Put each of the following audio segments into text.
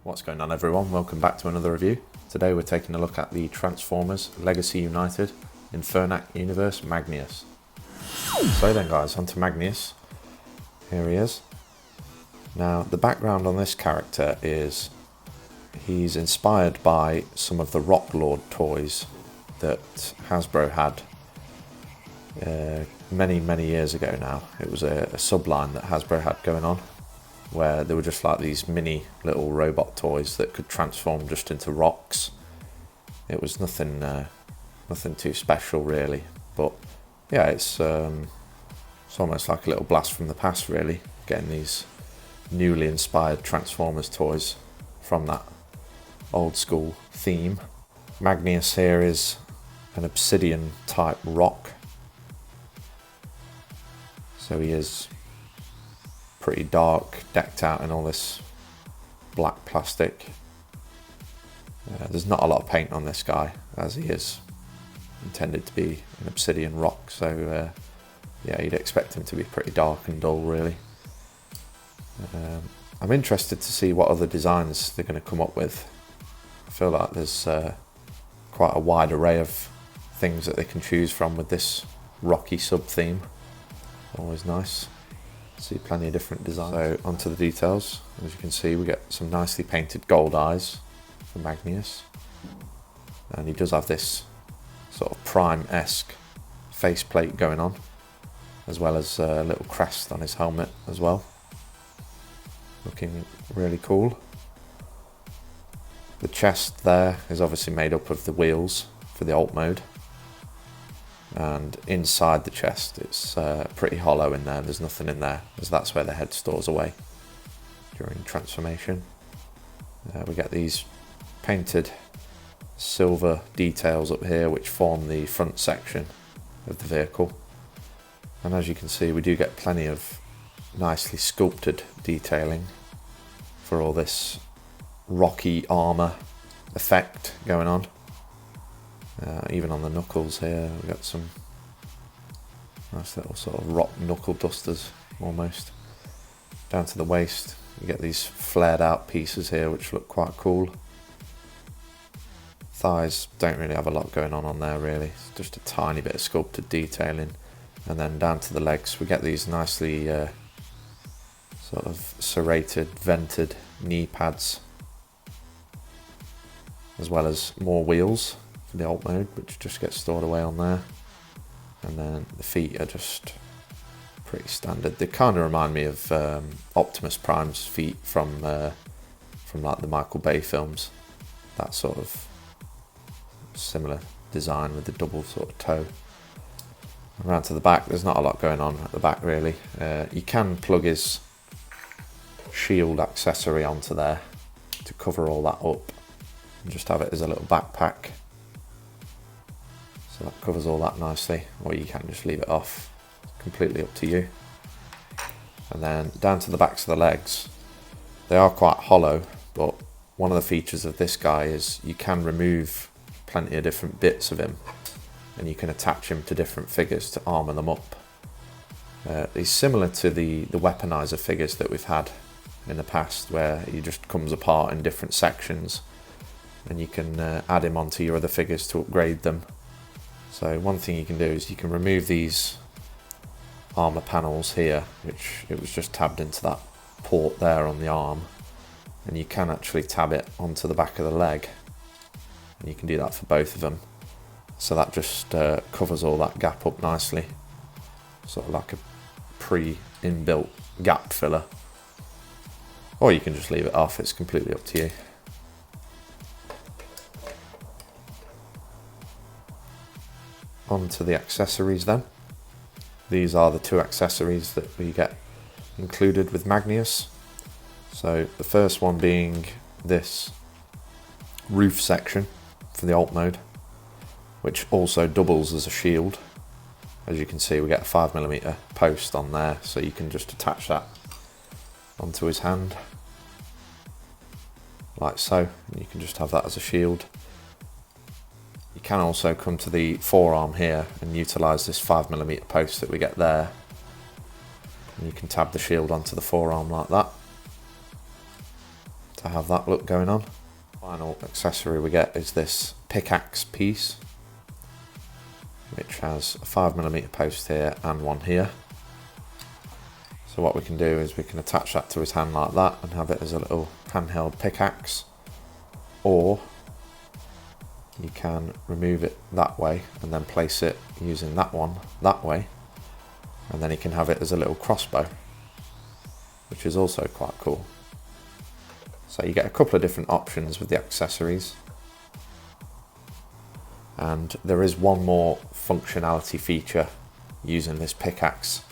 What's going on, everyone? Welcome back to another review. Today we're taking a look at the Transformers Legacy United Infernac Universe Magneous. So then guys, onto Magneous. Here he is. Now the background on this character is he's inspired by some of the Rock Lord toys that Hasbro had many years ago now. It was a subline that Hasbro had going on, where they were just like these mini little robot toys that could transform just into rocks. It was nothing too special really, but yeah, it's almost like a little blast from the past really, getting these newly inspired Transformers toys from that old school theme. Magneous here is an obsidian type rock, so he is pretty dark, decked out in all this black plastic. There's not a lot of paint on this guy, as he is intended to be an obsidian rock, so yeah, you'd expect him to be pretty dark and dull really. I'm interested to see what other designs they're going to come up with. I feel like there's quite a wide array of things that they can choose from with this rocky sub theme. Always nice. See plenty of different designs. So onto the details. As you can see, we get some nicely painted gold eyes for Magneous, and he does have this sort of Prime-esque faceplate going on, as well as a little crest on his helmet as well, looking really cool. The chest there is obviously made up of the wheels for the alt mode, and inside the chest it's pretty hollow in there. There's nothing in there, as that's where the head stores away during transformation. We get these painted silver details up here which form the front section of the vehicle, and as you can see, we do get plenty of nicely sculpted detailing for all this rocky armour effect going on. Even on the knuckles here, we've got some nice little sort of rock knuckle dusters almost. Down to the waist, you get these flared out pieces here which look quite cool. Thighs don't really have a lot going on there really, it's just a tiny bit of sculpted detailing. And then down to the legs, we get these nicely sort of serrated, vented knee pads, as well as more wheels for the alt mode, which just gets stored away on there. And then the feet are just pretty standard. They kind of remind me of Optimus Prime's feet from like the Michael Bay films. That sort of similar design with the double sort of toe. Around to the back, there's not a lot going on at the back really. You can plug his shield accessory onto there to cover all that up and just have it as a little backpack. So that covers all that nicely, or you can just leave it off, completely up to you. And then down to the backs of the legs, they are quite hollow, but one of the features of this guy is you can remove plenty of different bits of him, and you can attach him to different figures to armour them up. He's similar to the weaponizer figures that we've had in the past, where he just comes apart in different sections and you can add him onto your other figures to upgrade them. So one thing you can do is you can remove these armour panels here, which it was just tabbed into that port there on the arm, and you can actually tab it onto the back of the leg, and you can do that for both of them. So that just covers all that gap up nicely, sort of like a pre-inbuilt gap filler. Or you can just leave it off, it's completely up to you. On to the accessories then. These are the two accessories that we get included with Magneous. So the first one being this roof section for the alt mode, which also doubles as a shield. As you can see, we get a 5mm post on there, so you can just attach that onto his hand like so, and you can just have that as a shield. You can also come to the forearm here and utilise this 5mm post that we get there. And you can tab the shield onto the forearm like that to have that look going on. Final accessory we get is this pickaxe piece, which has a 5mm post here and one here. So what we can do is we can attach that to his hand like that and have it as a little handheld pickaxe, or you can remove it that way and then place it using that one that way, and then he can have it as a little crossbow, which is also quite cool. So you get a couple of different options with the accessories, and there is one more functionality feature using this pickaxe.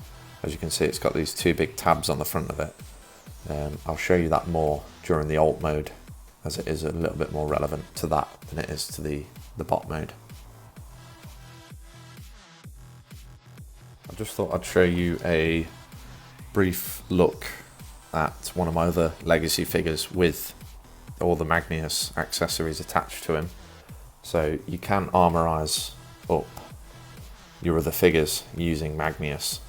As you can see, it's got these two big tabs on the front of it. I'll show you that more during the alt mode, as it is a little bit more relevant to that than it is to the bot mode. I just thought I'd show you a brief look at one of my other legacy figures with all the Magneous accessories attached to him. So you can armorize up your other figures using Magneous,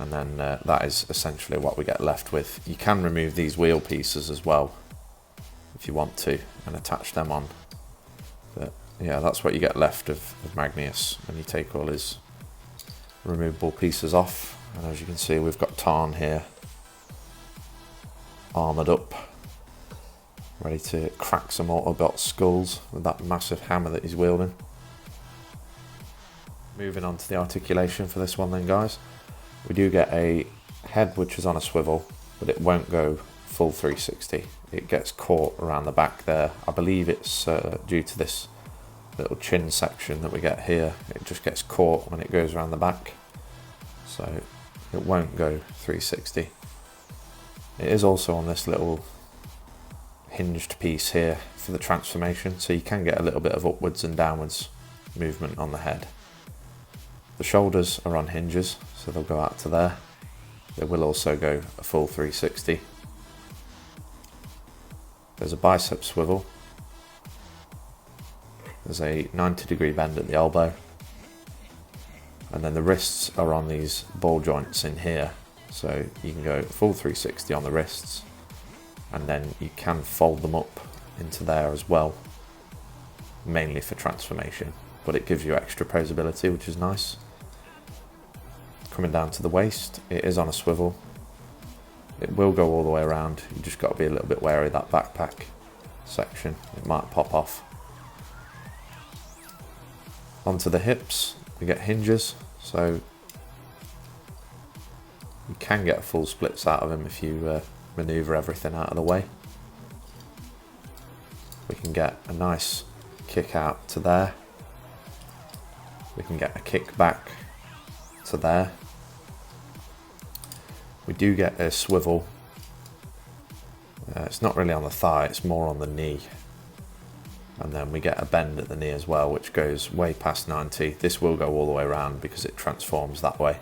and then that is essentially what we get left with. You can remove these wheel pieces as well if you want to and attach them on, but yeah, that's what you get left of Magneous when you take all his removable pieces off. And as you can see, we've got Tarn here armoured up, ready to crack some Autobot skulls with that massive hammer that he's wielding. Moving on to the articulation for this one then, guys. We do get a head which is on a swivel, but it won't go full 360. It gets caught around the back there. I believe it's due to this little chin section that we get here. It just gets caught when it goes around the back, so it won't go 360. It is also on this little hinged piece here for the transformation, so you can get a little bit of upwards and downwards movement on the head. The shoulders are on hinges, so they'll go out to there. They will also go a full 360. There's a bicep swivel. There's a 90-degree bend at the elbow. And then the wrists are on these ball joints in here, so you can go full 360 on the wrists, and then you can fold them up into there as well, mainly for transformation, but it gives you extra posability, which is nice. Coming down to the waist, it is on a swivel. It will go all the way around. You just got to be a little bit wary of that backpack section. It might pop off. Onto the hips, we get hinges, so you can get full splits out of him if you maneuver everything out of the way. We can get a nice kick out to there. We can get a kick back to there. We do get a swivel. It's not really on the thigh, it's more on the knee. And then we get a bend at the knee as well, which goes way past 90. This will go all the way around because it transforms that way.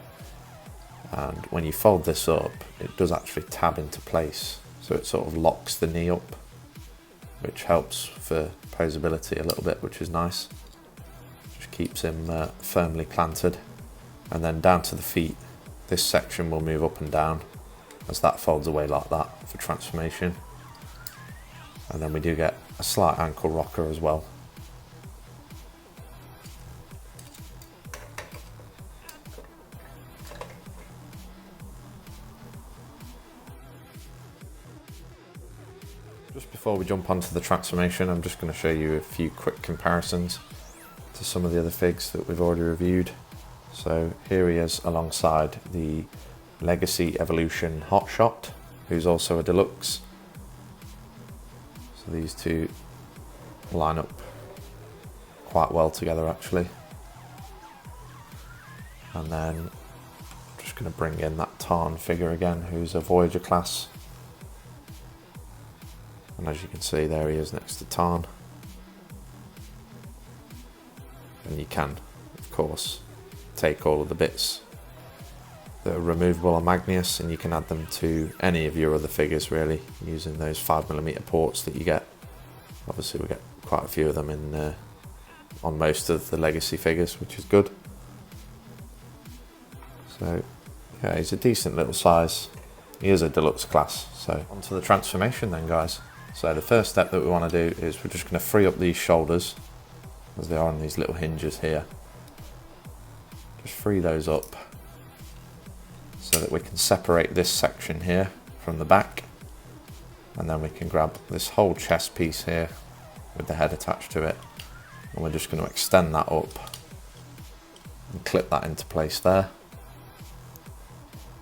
And when you fold this up, it does actually tab into place. So it sort of locks the knee up, which helps for posability a little bit, which is nice. Just keeps him firmly planted. And then down to the feet, this section will move up and down as that folds away like that for transformation. And then we do get a slight ankle rocker as well. Just before we jump onto the transformation, I'm just going to show you a few quick comparisons to some of the other figs that we've already reviewed. So here he is alongside the Legacy Evolution Hotshot, who's also a deluxe. So these two line up quite well together actually. And then I'm just going to bring in that Tarn figure again, who's a Voyager class. And as you can see, there he is next to Tarn. And you can, of course, take all of the bits that are removable on Magneous and you can add them to any of your other figures really, using those 5mm ports that you get. Obviously we get quite a few of them in on most of the legacy figures, which is good. So yeah, he's a decent little size. He is a deluxe class. So onto the transformation then, guys. So the first step that we want to do is we're just going to free up these shoulders, as they are on these little hinges here. Just free those up so that we can separate this section here from the back, and then we can grab this whole chest piece here with the head attached to it, and we're just going to extend that up and clip that into place there.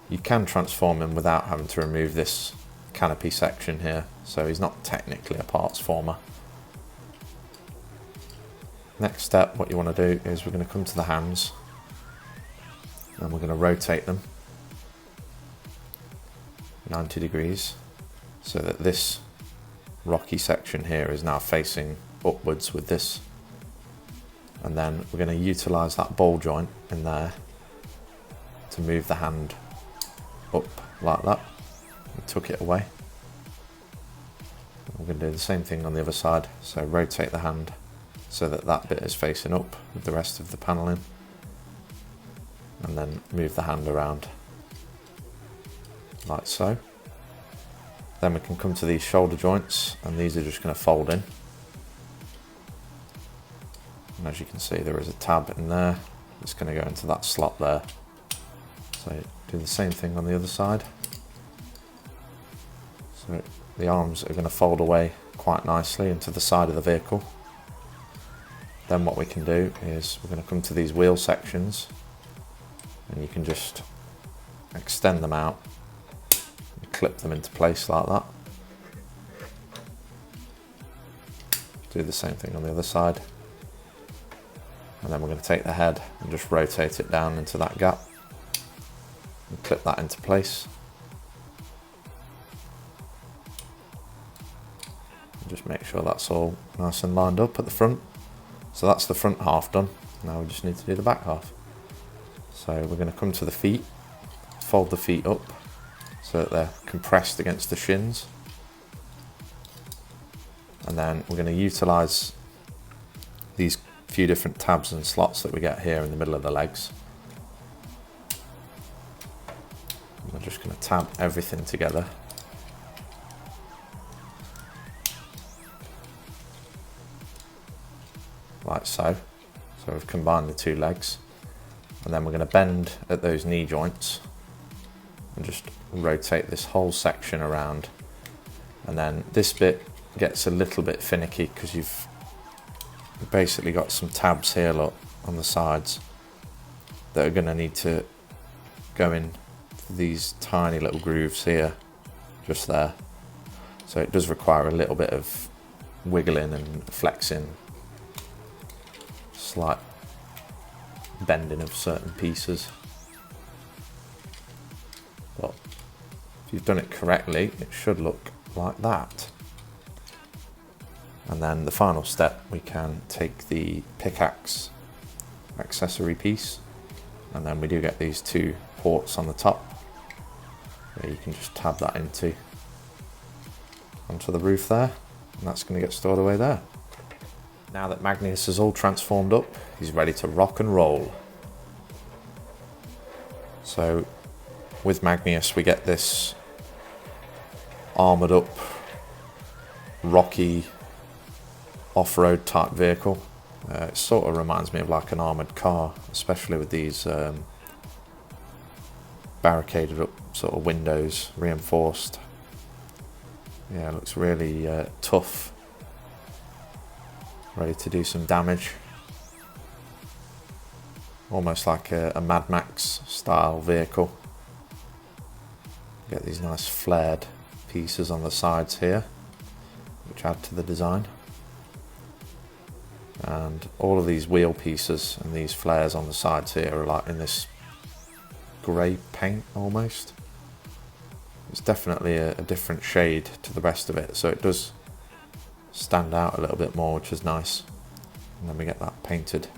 You can transform him without having to remove this canopy section here, so he's not technically a parts former. Next step, what you want to do is we're going to come to the hands and we're going to rotate them 90 degrees so that this rocky section here is now facing upwards with this, and then we're going to utilize that ball joint in there to move the hand up like that and tuck it away. We're going to do the same thing on the other side, so rotate the hand so that that bit is facing up with the rest of the paneling, and then move the hand around like so. Then we can come to these shoulder joints, and these are just going to fold in, and as you can see there is a tab in there. It's going to go into that slot there. So do the same thing on the other side. So the arms are going to fold away quite nicely into the side of the vehicle. Then what we can do is we're going to come to these wheel sections, and you can just extend them out and clip them into place like that. Do the same thing on the other side, and then we're going to take the head and just rotate it down into that gap and clip that into place. And just make sure that's all nice and lined up at the front. So that's the front half done. Now we just need to do the back half. So we're going to come to the feet, fold the feet up so that they're compressed against the shins, and then we're going to utilize these few different tabs and slots that we get here in the middle of the legs. And we're just going to tab everything together. Like so. So we've combined the two legs, and then we're going to bend at those knee joints and just rotate this whole section around. And then this bit gets a little bit finicky because you've basically got some tabs here, look, on the sides that are going to need to go in these tiny little grooves here, just there. So it does require a little bit of wiggling and flexing, slight bending of certain pieces. But if you've done it correctly, it should look like that. And then the final step, we can take the pickaxe accessory piece, and then we do get these two ports on the top where you can just tab that onto the roof there, and that's going to get stored away there. Now that Magneous is all transformed up, he's ready to rock and roll. So with Magneous we get this armoured up, rocky, off-road type vehicle. It sort of reminds me of like an armoured car, especially with these barricaded up sort of windows, reinforced. Yeah, it looks really tough, ready to do some damage. Almost like a Mad Max style vehicle. Get these nice flared pieces on the sides here, which add to the design. And all of these wheel pieces and these flares on the sides here are like in this grey paint almost. It's definitely a different shade to the rest of it, so it does stand out a little bit more, which is nice. And then we get that painted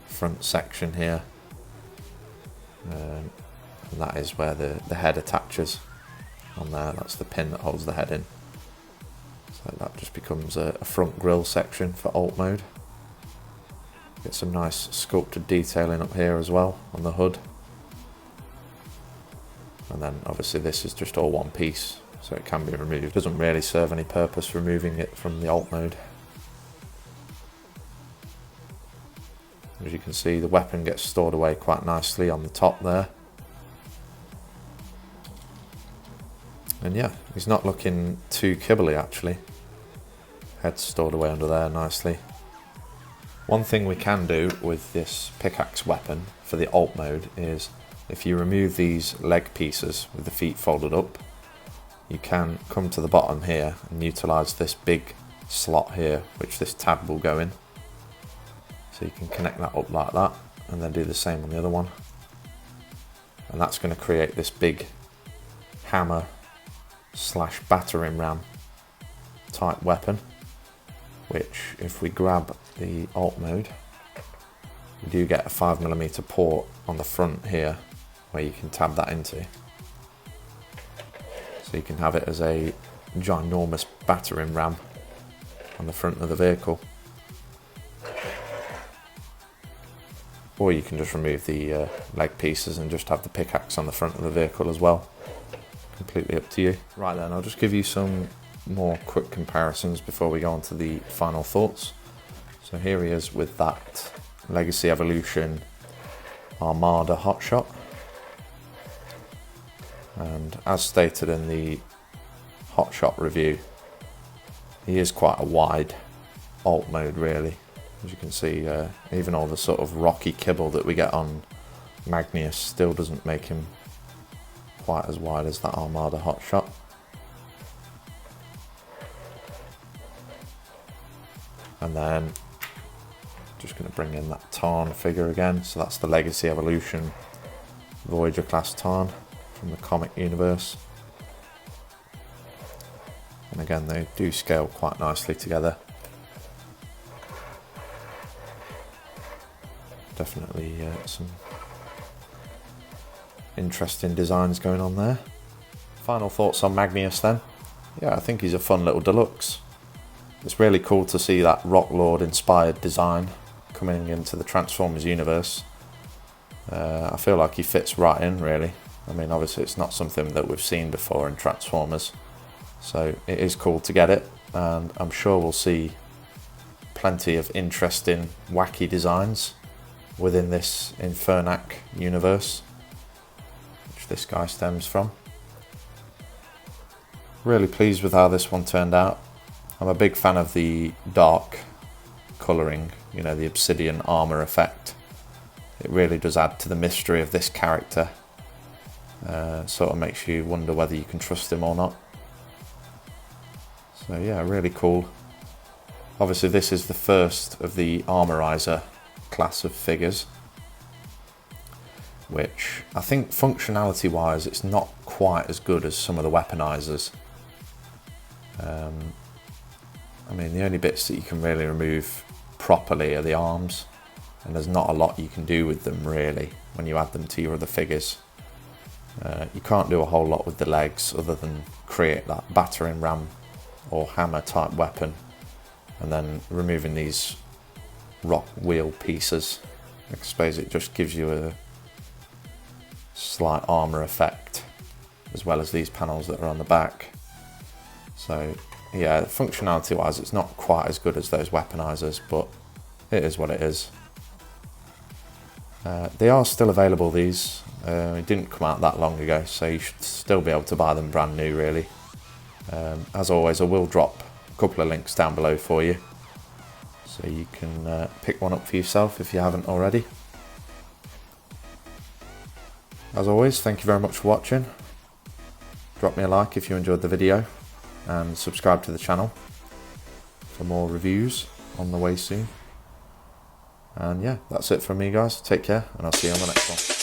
front section here, and that is where the head attaches on there. That's the pin that holds the head in, so that just becomes a front grille section for alt mode. Get some nice sculpted detailing up here as well on the hood. And then obviously this is just all one piece, so it can be removed. Doesn't really serve any purpose removing it from the alt mode. As you can see, the weapon gets stored away quite nicely on the top there. And yeah, he's not looking too kibbly actually. Head's stored away under there nicely. One thing we can do with this pickaxe weapon for the alt mode is if you remove these leg pieces with the feet folded up, you can come to the bottom here and utilise this big slot here, which this tab will go in. So you can connect that up like that and then do the same on the other one. And that's going to create this big hammer / battering ram type weapon, which if we grab the alt mode, you do get a 5mm port on the front here where you can tab that into. So you can have it as a ginormous battering ram on the front of the vehicle. Or you can just remove the leg pieces and just have the pickaxe on the front of the vehicle as well. Completely up to you. Right then, I'll just give you some more quick comparisons before we go on to the final thoughts. So here he is with that Legacy Evolution Armada hotshot. And as stated in the hotshot review, he is quite a wide alt mode really. As you can see, even all the sort of rocky kibble that we get on Magneous still doesn't make him quite as wide as that Armada hotshot. And then just going to bring in that Tarn figure again. So that's the Legacy Evolution Voyager class Tarn from the comic universe. And again, they do scale quite nicely together. Definitely some interesting designs going on there. Final thoughts on Magneous then. Yeah, I think he's a fun little deluxe. It's really cool to see that Rock Lord inspired design coming into the Transformers universe. I feel like he fits right in really. I mean, obviously it's not something that we've seen before in Transformers, so it is cool to get it, and I'm sure we'll see plenty of interesting wacky designs within this Infernac universe, which this guy stems from. Really pleased with how this one turned out. I'm a big fan of the dark colouring, you know, the obsidian armour effect. It really does add to the mystery of this character. Sort of makes you wonder whether you can trust him or not. So yeah, really cool. Obviously this is the first of the Armorizer class of figures, which I think functionality wise it's not quite as good as some of the weaponizers. I mean, the only bits that you can really remove properly are the arms, and there's not a lot you can do with them really when you add them to your other figures. You can't do a whole lot with the legs other than create that battering ram or hammer type weapon, and then removing these rock wheel pieces. I suppose it just gives you a slight armour effect, as well as these panels that are on the back. So yeah, functionality wise it's not quite as good as those weaponizers, but it is what it is. They are still available, these. It didn't come out that long ago, so you should still be able to buy them brand new really. As always, I will drop a couple of links down below for you, so you can pick one up for yourself if you haven't already. As always, thank you very much for watching. Drop me a like if you enjoyed the video, and subscribe to the channel for more reviews on the way soon. And yeah, that's it from me guys. Take care, and I'll see you on the next one.